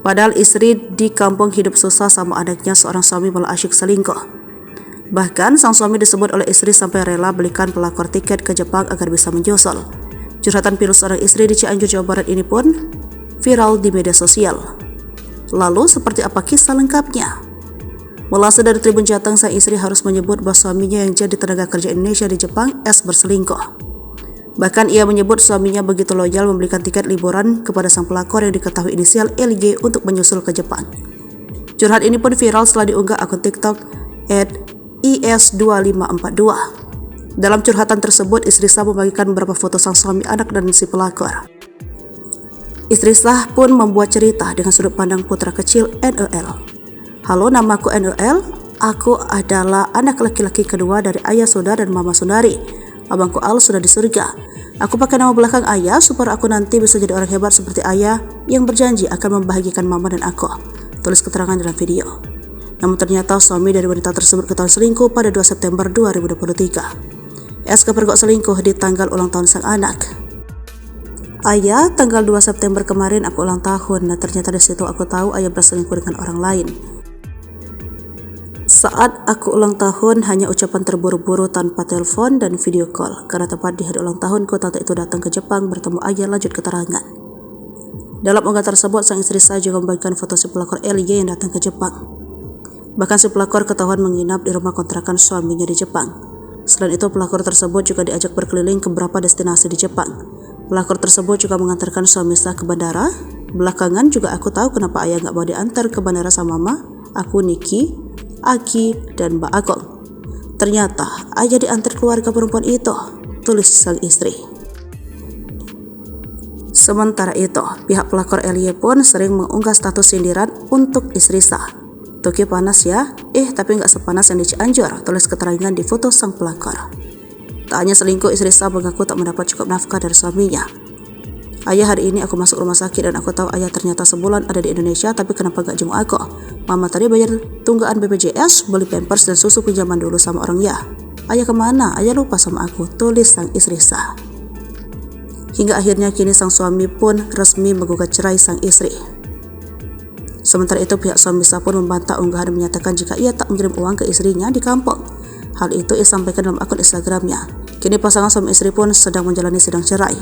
Padahal istri di kampung hidup susah sama anaknya, seorang suami malah asyik selingkuh. Bahkan sang suami disebut oleh istri sampai rela belikan pelakor tiket ke Jepang agar bisa menyusul. Curhatan pilu seorang istri di Cianjur, Jawa Barat ini pun viral di media sosial. Lalu seperti apa kisah lengkapnya? Melansir dari Tribun Jateng, sang istri harus menyebut bahwa suaminya yang jadi tenaga kerja Indonesia di Jepang berselingkuh. Bahkan ia menyebut suaminya begitu loyal membelikan tiket liburan kepada sang pelakor yang diketahui inisial LY untuk menyusul ke Jepang. Curhat ini pun viral setelah diunggah akun TikTok @is2542. Dalam curhatan tersebut, istri Sah membagikan beberapa foto sang suami, anak, dan si pelakor. Istri Sah pun membuat cerita dengan sudut pandang putra kecil NEL. "Halo, namaku NEL. Aku adalah anak laki-laki kedua dari ayah Sunda dan mama Sundari. Abangku Al sudah di surga. Aku pakai nama belakang ayah supaya aku nanti bisa jadi orang hebat seperti ayah yang berjanji akan membahagiakan mama dan aku," tulis keterangan dalam video. Namun ternyata suami dari wanita tersebut ketahuan selingkuh pada 2 September 2023. Kepergok selingkuh di tanggal ulang tahun sang anak. "Ayah, tanggal 2 September kemarin aku ulang tahun. Nah, ternyata di situ aku tahu ayah berselingkuh dengan orang lain. Saat aku ulang tahun, hanya ucapan terburu-buru tanpa telepon dan video call. Karena tepat di hari ulang tahunku, tante itu datang ke Jepang bertemu ayah," lanjut keterangan. Dalam unggahan tersebut, sang istri Sah juga membagikan foto si pelakor LY yang datang ke Jepang. Bahkan si pelakor ketahuan menginap di rumah kontrakan suaminya di Jepang. Selain itu, pelakor tersebut juga diajak berkeliling ke beberapa destinasi di Jepang. Pelakor tersebut juga mengantarkan suami Sah ke bandara. "Belakangan juga aku tahu kenapa ayah gak mau diantar ke bandara sama mama. Aku, Niki, Aki, dan Mbak Agong. Ternyata ayah diantar keluarga perempuan itu," tulis sang istri. Sementara itu, pihak pelakor LY pun sering mengunggah status sindiran untuk istri Sah. "Tokyo panas ya? Tapi nggak sepanas yang di Cianjur," tulis keterangan di foto sang pelakor. Tak hanya selingkuh, istri Sah mengaku tak mendapat cukup nafkah dari suaminya. "Ayah, hari ini aku masuk rumah sakit dan aku tahu ayah ternyata sebulan ada di Indonesia, tapi kenapa gak jenguk aku? Mama tadi bayar tunggaan BPJS, beli pampers dan susu pinjaman dulu sama orang ya. Ayah kemana? Ayah lupa sama aku," tulis sang istri Sah. Hingga akhirnya kini sang suami pun resmi menggugat cerai sang istri. Sementara itu, pihak suami Sah pun membantah unggahan dan menyatakan jika ia tak mengirim uang ke istrinya di kampung. Hal itu ia sampaikan dalam akun Instagramnya. Kini pasangan suami istri pun sedang menjalani sidang cerai.